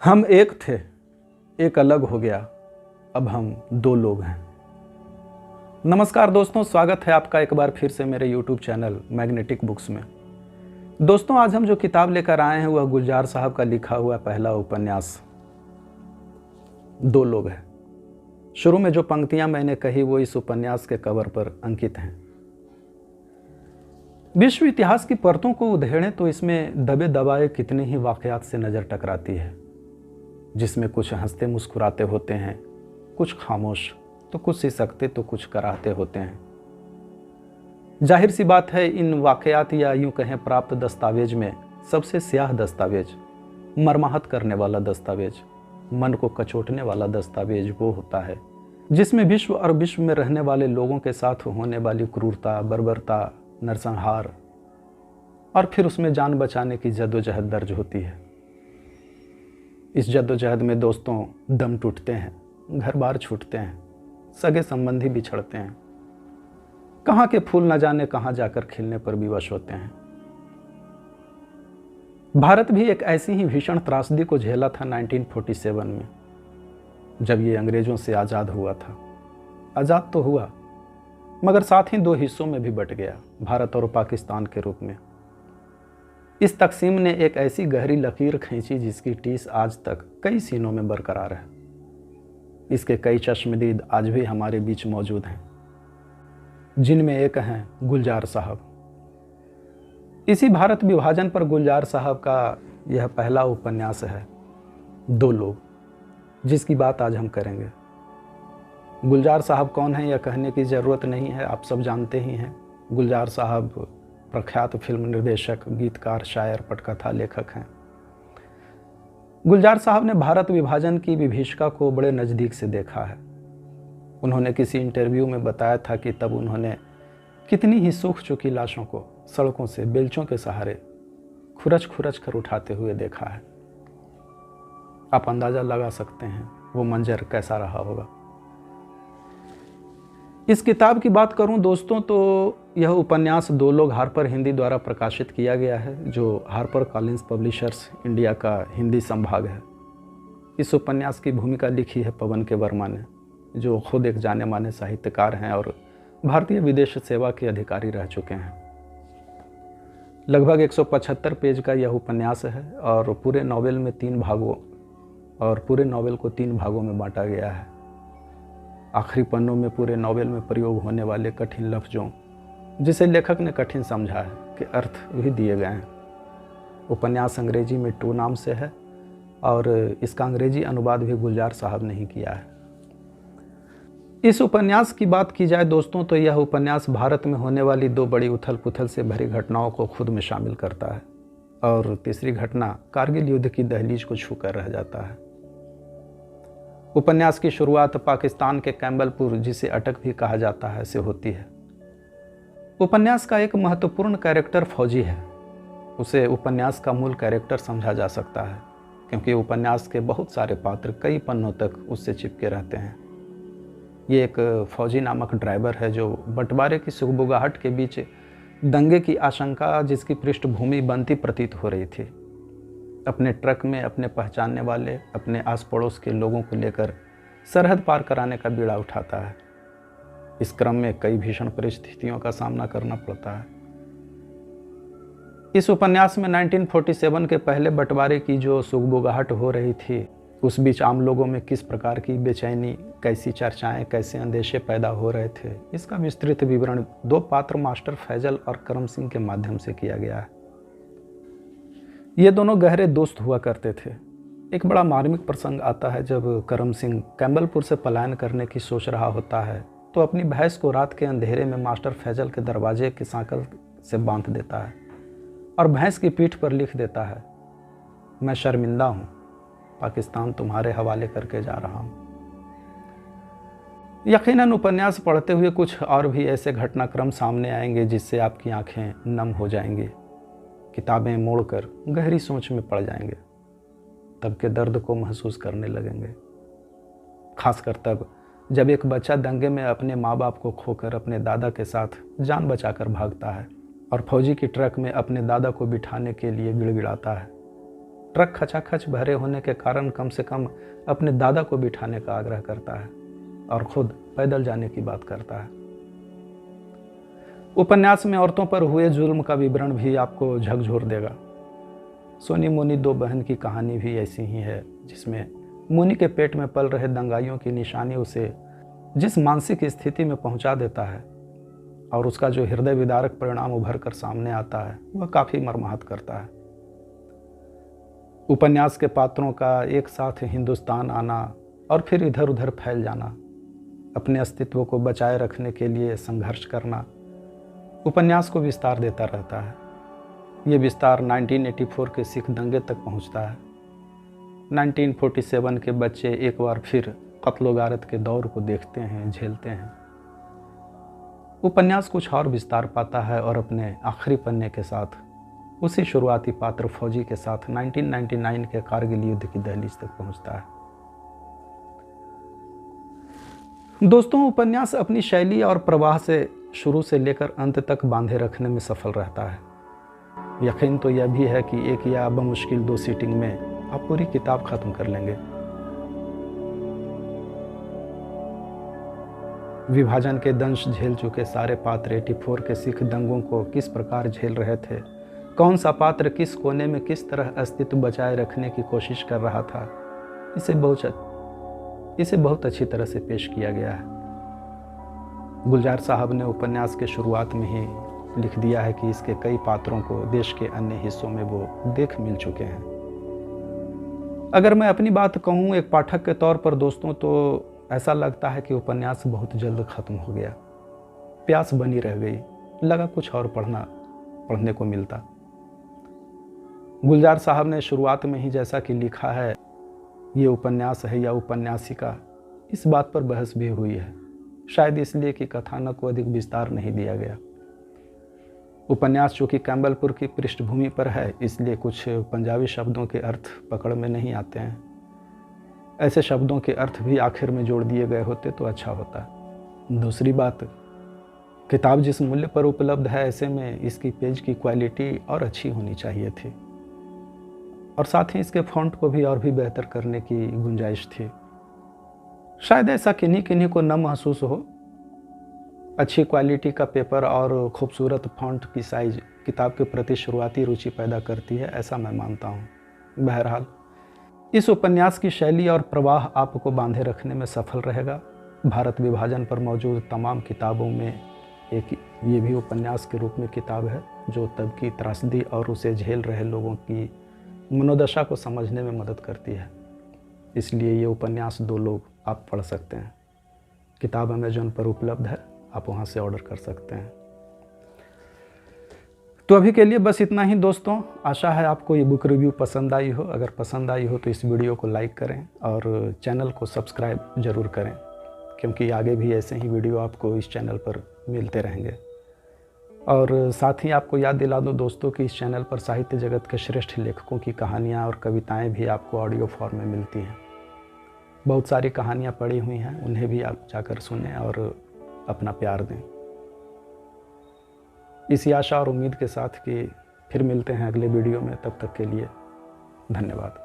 हम एक थे, एक अलग हो गया, अब हम दो लोग हैं। नमस्कार दोस्तों, स्वागत है आपका एक बार फिर से मेरे YouTube चैनल मैग्नेटिक बुक्स में। दोस्तों, आज हम जो किताब लेकर आए हैं वह गुलजार साहब का लिखा हुआ पहला उपन्यास दो लोग है। शुरू में जो पंक्तियां मैंने कही वो इस उपन्यास के कवर पर अंकित हैं। विश्व इतिहास की परतों को उधेड़ें तो इसमें दबे दबाए कितने ही वाकयात से नजर टकराती है, जिसमें कुछ हंसते मुस्कुराते होते हैं, कुछ खामोश, तो कुछ सिसकते तो कुछ कराहते होते हैं। जाहिर सी बात है, इन वाकयात या यूं कहें प्राप्त दस्तावेज में सबसे स्याह दस्तावेज, मर्माहत करने वाला दस्तावेज, मन को कचोटने वाला दस्तावेज वो होता है जिसमें विश्व और विश्व में रहने वाले लोगों के साथ होने वाली क्रूरता, बर्बरता, नरसंहार और फिर उसमें जान बचाने की जद्दोजहद दर्ज होती है। इस जद्दोजहद में दोस्तों दम टूटते हैं, घर बार छूटते हैं, सगे संबंधी बिछड़ते हैं, कहाँ के फूल न जाने कहाँ जाकर खिलने पर विवश होते हैं। भारत भी एक ऐसी ही भीषण त्रासदी को झेला था 1947 में, जब ये अंग्रेजों से आज़ाद हुआ था। आज़ाद तो हुआ, मगर साथ ही दो हिस्सों में भी बट गया, भारत और पाकिस्तान के रूप में। इस तकसीम ने एक ऐसी गहरी लकीर खींची जिसकी टीस आज तक कई सीनों में बरकरार है। इसके कई चश्मदीद आज भी हमारे बीच मौजूद हैं, जिनमें एक हैं गुलजार साहब। इसी भारत विभाजन पर गुलजार साहब का यह पहला उपन्यास है दो लोग, जिसकी बात आज हम करेंगे। गुलजार साहब कौन है यह कहने की ज़रूरत नहीं है, आप सब जानते ही हैं। गुलजार साहब प्रख्यात फिल्म निर्देशक, गीतकार, शायर, पटकथा लेखक हैं। गुलजार साहब ने भारत विभाजन की विभीषिका को बड़े नज़दीक से देखा है। उन्होंने किसी इंटरव्यू में बताया था कि तब उन्होंने कितनी ही सूख चुकी लाशों को सड़कों से बेलचों के सहारे खुरच खुरच कर उठाते हुए देखा है। आप अंदाज़ा लगा सकते हैं वो मंजर कैसा रहा होगा। इस किताब की बात करूं दोस्तों तो यह उपन्यास दो लोग हार्पर हिंदी द्वारा प्रकाशित किया गया है, जो हार्पर कॉलिंस पब्लिशर्स इंडिया का हिंदी संभाग है। इस उपन्यास की भूमिका लिखी है पवन के वर्मा ने, जो खुद एक जाने माने साहित्यकार हैं और भारतीय विदेश सेवा के अधिकारी रह चुके हैं। लगभग 175 पेज का यह उपन्यास है और पूरे नॉवेल को 3 भागों में बांटा गया है। आखिरी पन्नों में पूरे नॉवेल में प्रयोग होने वाले कठिन लफ्ज़ों, जिसे लेखक ने कठिन समझा है, के अर्थ भी दिए गए हैं। उपन्यास अंग्रेजी में टू नाम से है और इसका अंग्रेजी अनुवाद भी गुलजार साहब ने ही किया है। इस उपन्यास की बात की जाए दोस्तों तो यह उपन्यास भारत में होने वाली दो बड़ी उथल पुथल से भरी घटनाओं को खुद में शामिल करता है और तीसरी घटना कारगिल युद्ध की दहलीज को छूकर रह जाता है। उपन्यास की शुरुआत पाकिस्तान के कैम्बलपुर, जिसे अटक भी कहा जाता है, से होती है। उपन्यास का एक महत्वपूर्ण कैरेक्टर फौजी है। उसे उपन्यास का मूल कैरेक्टर समझा जा सकता है, क्योंकि उपन्यास के बहुत सारे पात्र कई पन्नों तक उससे चिपके रहते हैं। ये एक फौजी नामक ड्राइवर है जो बंटवारे की सुगबुगाहट के बीच दंगे की आशंका, जिसकी पृष्ठभूमि बनती प्रतीत हो रही थी, अपने ट्रक में अपने पहचानने वाले, अपने आस पड़ोस के लोगों को लेकर सरहद पार कराने का बीड़ा उठाता है। इस क्रम में कई भीषण परिस्थितियों का सामना करना पड़ता है। इस उपन्यास में 1947 के पहले बंटवारे की जो सुगबुगाहट हो रही थी, उस बीच आम लोगों में किस प्रकार की बेचैनी, कैसी चर्चाएं, कैसे अंदेशे पैदा हो रहे थे, इसका विस्तृत विवरण दो पात्र मास्टर फैजल और करम सिंह के माध्यम से किया गया है। ये दोनों गहरे दोस्त हुआ करते थे। एक बड़ा मार्मिक प्रसंग आता है जब करम सिंह कैम्बलपुर से पलायन करने की सोच रहा होता है तो अपनी भैंस को रात के अंधेरे में मास्टर फैजल के दरवाजे के सांकल से बांध देता है और भैंस की पीठ पर लिख देता है, मैं शर्मिंदा हूँ, पाकिस्तान तुम्हारे हवाले करके जा रहा हूँ। यकीनन उपन्यास पढ़ते हुए कुछ और भी ऐसे घटनाक्रम सामने आएंगे जिससे आपकी आंखें नम हो जाएंगी, किताबें मोड़कर गहरी सोच में पड़ जाएंगे, तब के दर्द को महसूस करने लगेंगे। खासकर तब जब एक बच्चा दंगे में अपने माँ बाप को खोकर अपने दादा के साथ जान बचाकर भागता है और फौजी की ट्रक में अपने दादा को बिठाने के लिए गिड़गिड़ाता है, ट्रक खचाखच भरे होने के कारण कम से कम अपने दादा को बिठाने का आग्रह करता है और खुद पैदल जाने की बात करता है। उपन्यास में औरतों पर हुए जुल्म का विवरण भी आपको झकझोर देगा। सोनी मोनी दो बहन की कहानी भी ऐसी ही है, जिसमें मोनी के पेट में पल रहे दंगाइयों की निशानी उसे जिस मानसिक स्थिति में पहुंचा देता है और उसका जो हृदय विदारक परिणाम उभर कर सामने आता है वह काफ़ी मर्माहत करता है। उपन्यास के पात्रों का एक साथ हिंदुस्तान आना और फिर इधर उधर फैल जाना, अपने अस्तित्व को बचाए रखने के लिए संघर्ष करना उपन्यास को विस्तार देता रहता है। ये विस्तार 1984 के सिख दंगे तक पहुंचता है। 1947 के बच्चे एक बार फिर कत्ल गारत के दौर को देखते हैं, झेलते हैं। उपन्यास कुछ और विस्तार पाता है और अपने आखिरी पन्ने के साथ उसी शुरुआती पात्र फौजी के साथ 1999 के कारगिल युद्ध की दहलीज तक पहुंचता है। दोस्तों, उपन्यास अपनी शैली और प्रवाह से शुरू से लेकर अंत तक बांधे रखने में सफल रहता है। यकीन तो यह भी है कि एक या बमुश्किल 2 सीटिंग में आप पूरी किताब खत्म कर लेंगे। विभाजन के दंश झेल चुके सारे पात्र 84 के सिख दंगों को किस प्रकार झेल रहे थे, कौन सा पात्र किस कोने में किस तरह अस्तित्व बचाए रखने की कोशिश कर रहा था, इसे बहुत अच्छी तरह से पेश किया गया है। गुलजार साहब ने उपन्यास के शुरुआत में ही लिख दिया है कि इसके कई पात्रों को देश के अन्य हिस्सों में वो देख मिल चुके हैं। अगर मैं अपनी बात कहूँ एक पाठक के तौर पर दोस्तों, तो ऐसा लगता है कि उपन्यास बहुत जल्द ख़त्म हो गया। प्यास बनी रह गई, लगा कुछ और पढ़ने को मिलता। गुलजार साहब ने शुरुआत में ही जैसा कि लिखा है, ये उपन्यास है या उपन्यासिका, इस बात पर बहस भी हुई है, शायद इसलिए कि कथानक को अधिक विस्तार नहीं दिया गया। उपन्यास चूँकि कैम्बलपुर की पृष्ठभूमि पर है, इसलिए कुछ पंजाबी शब्दों के अर्थ पकड़ में नहीं आते हैं। ऐसे शब्दों के अर्थ भी आखिर में जोड़ दिए गए होते तो अच्छा होता। दूसरी बात, किताब जिस मूल्य पर उपलब्ध है, ऐसे में इसकी पेज की क्वालिटी और अच्छी होनी चाहिए थी और साथ ही इसके फ़ॉन्ट को भी और भी बेहतर करने की गुंजाइश थी। शायद ऐसा किन्हीं को न महसूस हो। अच्छी क्वालिटी का पेपर और खूबसूरत फ़ॉन्ट की साइज़ किताब के प्रति शुरुआती रुचि पैदा करती है, ऐसा मैं मानता हूँ। बहरहाल, इस उपन्यास की शैली और प्रवाह आपको बांधे रखने में सफल रहेगा। भारत विभाजन पर मौजूद तमाम किताबों में एक ये भी उपन्यास के रूप में किताब है, जो तब की त्रासदी और उसे झेल रहे लोगों की मनोदशा को समझने में मदद करती है। इसलिए ये उपन्यास 2 लोग आप पढ़ सकते हैं। किताब अमेज़न पर उपलब्ध है, आप वहाँ से ऑर्डर कर सकते हैं। तो अभी के लिए बस इतना ही दोस्तों। आशा है आपको ये बुक रिव्यू पसंद आई हो। अगर पसंद आई हो तो इस वीडियो को लाइक करें और चैनल को सब्सक्राइब ज़रूर करें, क्योंकि आगे भी ऐसे ही वीडियो आपको इस चैनल पर मिलते रहेंगे। और साथ ही आपको याद दिला दूं दोस्तों कि इस चैनल पर साहित्य जगत के श्रेष्ठ लेखकों की कहानियाँ और कविताएँ भी आपको ऑडियो फॉर्म में मिलती हैं। बहुत सारी कहानियाँ पड़ी हुई हैं, उन्हें भी आप जाकर सुनें और अपना प्यार दें। इसी आशा और उम्मीद के साथ कि फिर मिलते हैं अगले वीडियो में। तब तक के लिए धन्यवाद।